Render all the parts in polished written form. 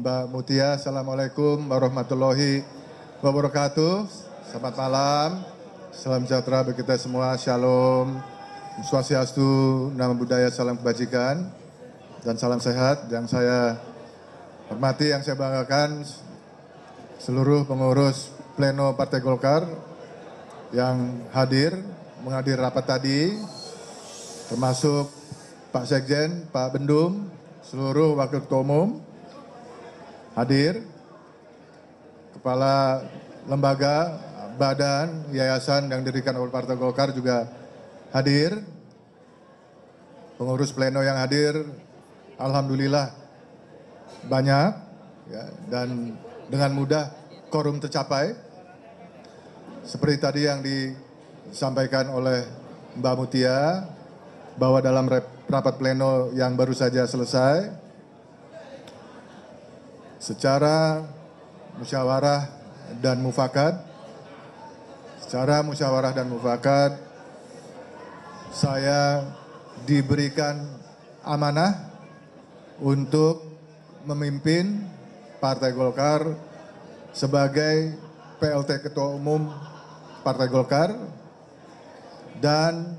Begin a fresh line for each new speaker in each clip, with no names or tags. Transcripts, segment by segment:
Mbak Mutia. Assalamualaikum warahmatullahi wabarakatuh. Selamat malam, salam sejahtera bagi kita semua, shalom, swastiastu, namo buddhaya, salam kebajikan, dan salam sehat. Yang saya hormati, yang saya banggakan, seluruh pengurus Pleno Partai Golkar yang menghadiri rapat tadi, termasuk Pak Sekjen, Pak Bendum, seluruh wakil ketua umum hadir, kepala lembaga, badan, yayasan yang didirikan oleh Partai Golkar juga hadir, pengurus pleno yang hadir, alhamdulillah banyak, ya, dan dengan mudah quorum tercapai. Seperti tadi yang disampaikan oleh Mbak Mutia, bahwa dalam rapat pleno yang baru saja selesai, secara musyawarah dan mufakat, saya diberikan amanah untuk memimpin Partai Golkar sebagai PLT Ketua Umum Partai Golkar, dan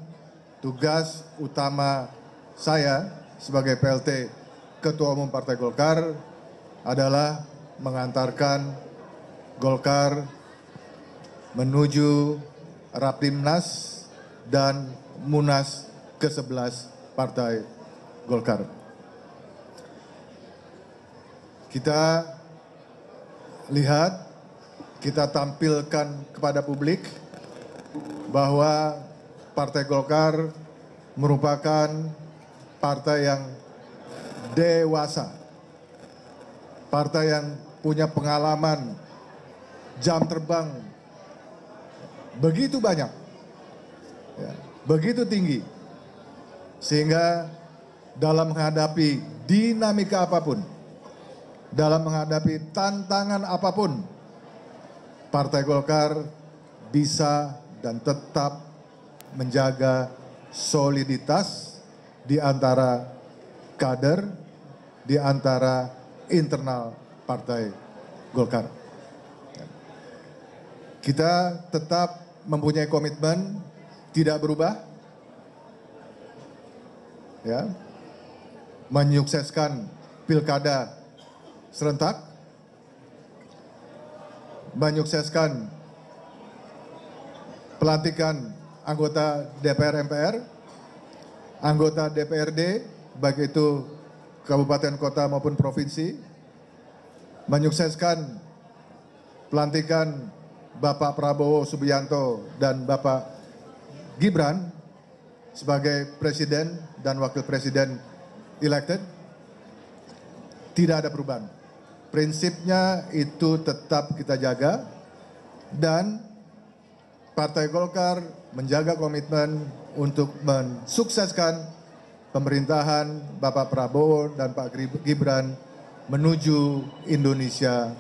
tugas utama saya sebagai PLT Ketua Umum Partai Golkar adalah mengantarkan Golkar menuju Rapimnas dan Munas ke-11 Partai Golkar. Kita lihat, kita tampilkan kepada publik bahwa Partai Golkar merupakan partai yang dewasa, partai yang punya pengalaman jam terbang begitu banyak, ya, begitu tinggi, sehingga dalam menghadapi dinamika apapun, dalam menghadapi tantangan apapun, Partai Golkar bisa dan tetap menjaga soliditas di antara kader, di antara internal Partai Golkar. Kita tetap mempunyai komitmen tidak berubah, ya, menyukseskan pilkada serentak, menyukseskan pelantikan anggota DPR MPR, anggota DPRD, baik itu kabupaten, kota maupun provinsi, menyukseskan pelantikan Bapak Prabowo Subianto dan Bapak Gibran sebagai presiden dan wakil presiden elected. Tidak ada perubahan. Prinsipnya itu tetap kita jaga, dan Partai Golkar menjaga komitmen untuk mensukseskan pemerintahan Bapak Prabowo dan Pak Gibran menuju Indonesia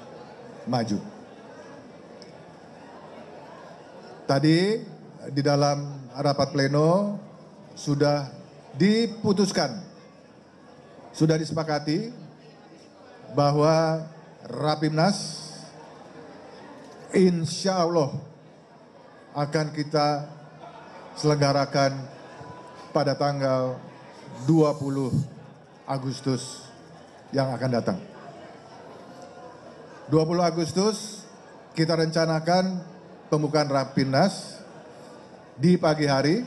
maju. Tadi di dalam rapat pleno sudah diputuskan, sudah disepakati bahwa Rapimnas insya Allah akan kita selenggarakan pada tanggal 20 Agustus yang akan datang. 20 Agustus kita rencanakan pembukaan Rapimnas di pagi hari.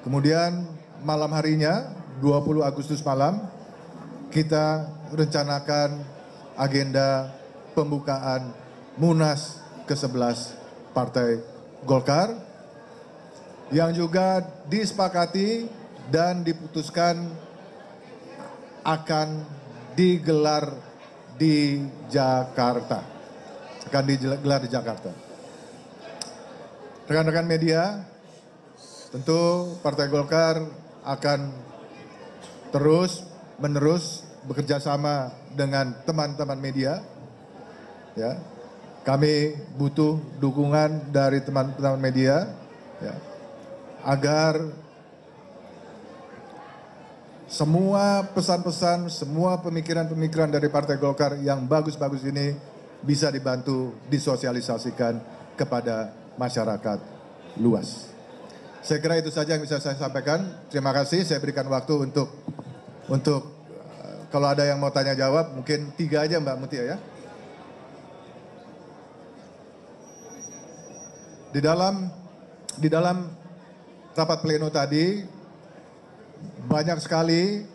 Kemudian malam harinya, 20 Agustus malam, kita rencanakan agenda pembukaan Munas ke-11 Partai Golkar, yang juga disepakati dan diputuskan akan digelar di Jakarta. Akan digelar di Jakarta. Rekan-rekan media, tentu Partai Golkar akan terus-menerus bekerja sama dengan teman-teman media. Ya, kami butuh dukungan dari teman-teman media, ya, agar semua pesan-pesan, semua pemikiran-pemikiran dari Partai Golkar yang bagus-bagus ini bisa dibantu disosialisasikan kepada masyarakat luas. Saya kira itu saja yang bisa saya sampaikan. Terima kasih. Saya berikan waktu untuk kalau ada yang mau tanya jawab, mungkin 3 aja Mbak Mutia ya. Di dalam rapat pleno tadi banyak sekali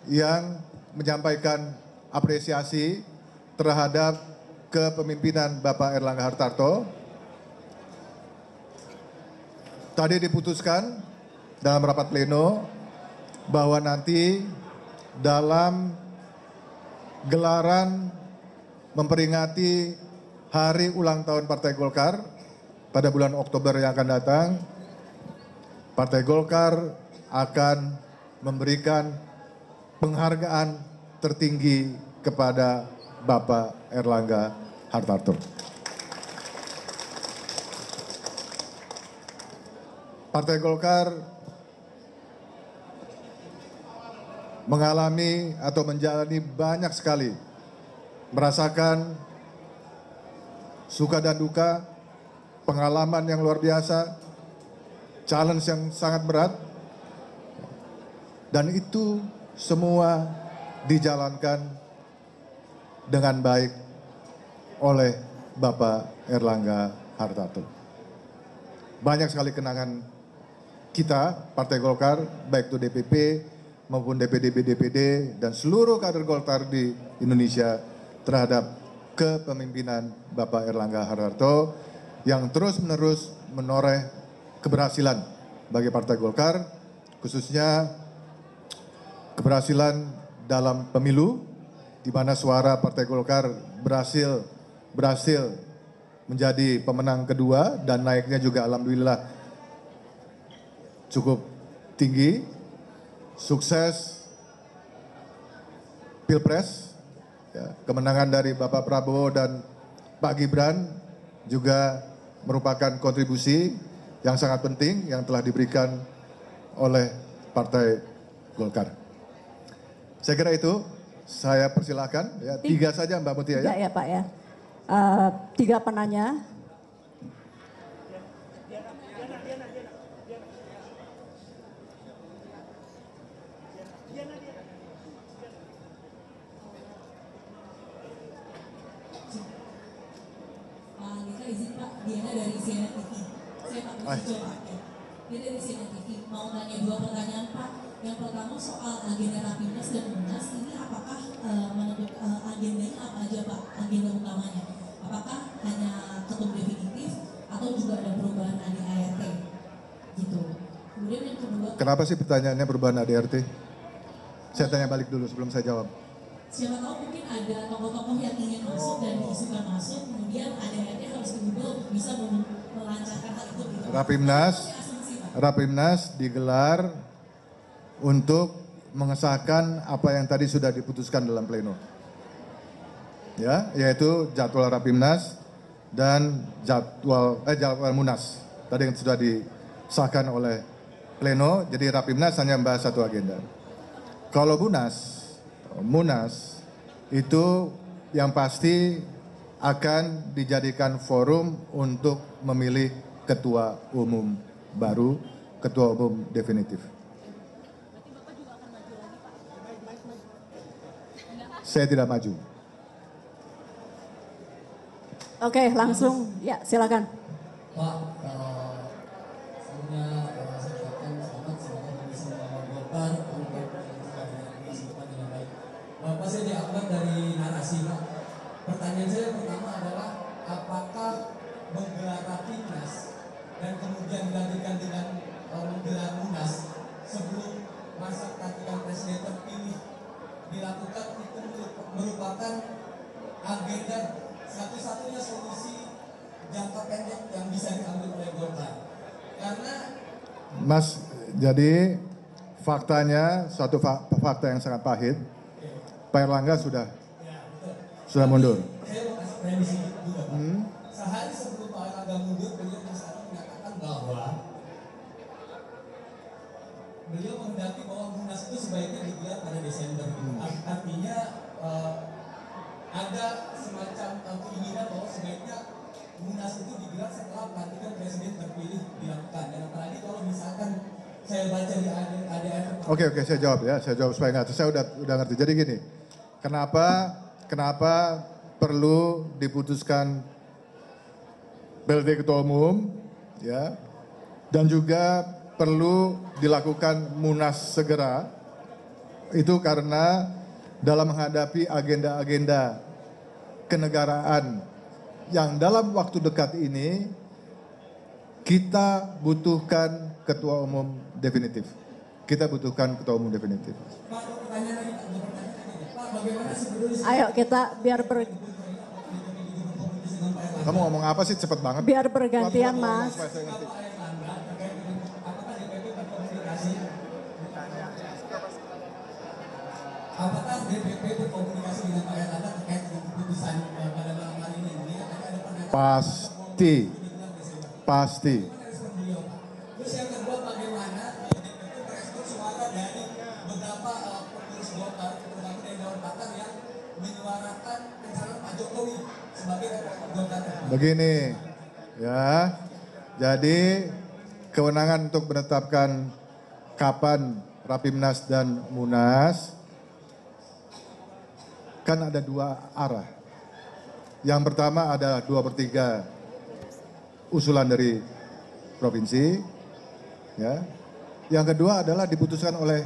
yang menyampaikan apresiasi terhadap kepemimpinan Bapak Erlangga Hartarto. Tadi diputuskan dalam rapat pleno bahwa nanti dalam gelaran memperingati hari ulang tahun Partai Golkar pada bulan Oktober yang akan datang, Partai Golkar akan memberikan penghargaan tertinggi kepada Bapak Erlangga Hartarto. Partai Golkar mengalami atau menjalani banyak sekali, merasakan suka dan duka, pengalaman yang luar biasa, challenge yang sangat berat, dan itu semua dijalankan dengan baik oleh Bapak Erlangga Hartarto. Banyak sekali kenangan kita, Partai Golkar, baik itu DPP maupun DPD dan seluruh kader Golkar di Indonesia terhadap kepemimpinan Bapak Erlangga Hartarto yang terus-menerus menoreh keberhasilan bagi Partai Golkar, khususnya keberhasilan dalam pemilu, di mana suara Partai Golkar berhasil menjadi pemenang kedua dan naiknya juga alhamdulillah cukup tinggi. Sukses Pilpres, ya, kemenangan dari Bapak Prabowo dan Pak Gibran juga merupakan kontribusi yang sangat penting yang telah diberikan oleh Partai Golkar. Saya kira itu, saya persilahkan, ya, 3 saja Mbak Mutia ya.
Ya Pak ya, 3 penanya.
Izin Pak, Diana dari CNN TV. Saya Pak Musujo Pak. Dia dari CNN TV. Mau tanya 2 pertanyaan Pak. Yang pertama soal agenda Rapimnas dan Munas, ini apakah agendanya apa aja Pak? Agenda utamanya. Apakah hanya ketum definitif atau juga ada perubahan ADART? Gitu. Kemudian yang kedua.
Kenapa sih pertanyaannya perubahan ADART? Saya tanya balik dulu sebelum saya jawab.
Siapa tahu mungkin ada tokoh-tokoh yang ingin masuk dan diisukan masuk, kemudian ADART harus diubah bisa melancarkan hal itu. Rapimnas
digelar untuk mengesahkan apa yang tadi sudah diputuskan dalam pleno. Ya, yaitu jadwal Rapimnas dan jadwal Munas. Tadi yang sudah disahkan oleh pleno, jadi Rapimnas hanya membahas satu agenda. Kalau Munas itu yang pasti akan dijadikan forum untuk memilih ketua umum baru, ketua umum definitif. Saya tidak maju.
Oke, langsung ya silakan.
Pak, sebelumnya saya ucapkan selamat semoga bisa melawan Golkar untuk melaksanakan dengan baik. Pak, saya dianggap dari narasi Pak. Pertanyaan saya pertama adalah apakah menggelar Rapimnas dan kemudian dilanjutkan dengan menggelar Munas sebelum masa pelantikan presiden terpilih dilakukan itu merupakan agenda satu-satunya solusi jangka pendek yang bisa diambil oleh Golkar. Karena
Mas, jadi faktanya satu fakta yang sangat pahit. Pak Erlangga sudah mundur.
Saya mau kasih premisi juga Pak. Sehari sebelum Pak Erlangga mundur, beliau menyatakan bahwa beliau menghendaki bahwa Munas itu sebaiknya digelar pada Desember. Artinya ada semacam keinginan bahwa sebaiknya Munas itu digelar setelah pelantikan presiden terpilih dilakukan. Dan apalagi kalau misalkan saya baca di ADR.
Oke, saya jawab ya, saya jawab supaya nggak. Saya udah ngerti. Jadi gini, kenapa perlu diputuskan PLT Ketua Umum, ya, dan juga perlu dilakukan Munas segera, itu karena dalam menghadapi agenda-agenda kenegaraan yang dalam waktu dekat ini kita butuhkan ketua umum definitif. Kita butuhkan ketua umum definitif.
Ayo kita biar
Kamu ngomong apa sih cepet banget?
biar bergantian Mas.
Supaya saya ngerti.
Apakah DPP berkomunikasi dengan Pak Erlangga terkait dengan keputusan pada malam hari ini?
Pasti.
Terus yang kedua, bagaimana DPP merespon suara dari beberapa pengurus Golkar, terutama dari Dewan Pakar yang menyuarakan pencalonan Pak Jokowi sebagai Golkar.
Begini, ya. Jadi kewenangan untuk menetapkan kapan Rapimnas dan Munas kan ada dua arah. Yang pertama ada 2/3 usulan dari provinsi, ya. Yang kedua adalah diputuskan oleh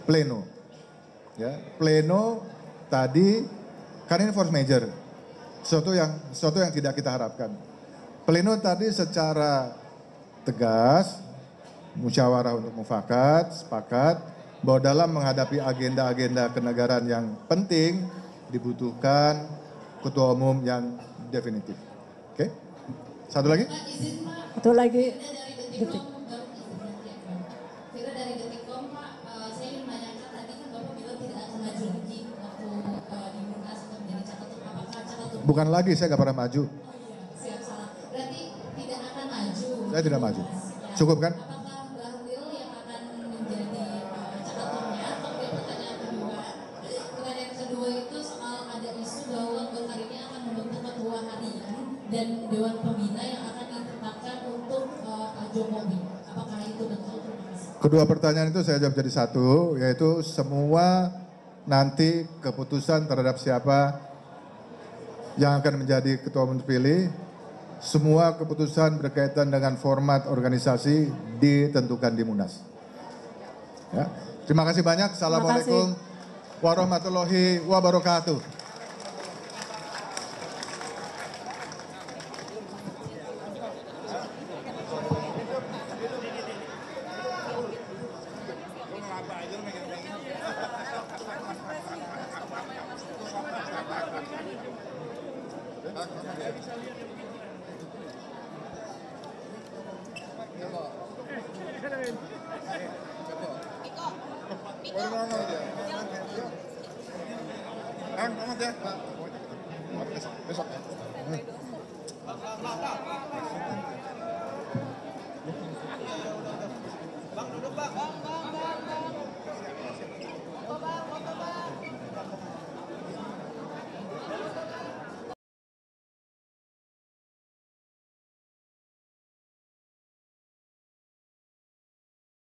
pleno, ya. Pleno tadi kan ini force major, sesuatu yang tidak kita harapkan. Pleno tadi secara tegas musyawarah untuk mufakat, sepakat bahwa dalam menghadapi agenda-agenda kenegaraan yang penting dibutuhkan ketua umum yang definitif. Oke? Satu lagi?
Satu lagi.
Vira dari Detikcom, Pak, saya ingin menanyakan tadi kan Bapak bilang tidak akan maju lagi waktu di Munas untuk menjadi caketum. Apakah caketum?
Bukan lagi, saya nggak pernah maju.
Oh iya, siap salah. Berarti tidak akan maju.
Saya tidak maju. Cukup kan?
Apakah Bahlil yang akan menjadi caketumnya? Oke, pertanyaan kedua. Pertanyaan kedua itu soal ada isu bahwa Golkar ini akan membentuk ketua harian dan Dewan Pembina yang akan ditetapkan untuk Pak Jokowi. Apakah itu betul? Terima kasih.
Kedua pertanyaan itu saya jawab jadi satu, yaitu semua nanti keputusan terhadap siapa yang akan menjadi ketua umum terpilih, semua keputusan berkaitan dengan format organisasi ditentukan di Munas. Ya. Terima kasih banyak. Assalamualaikum warahmatullahi wabarakatuh. Besok.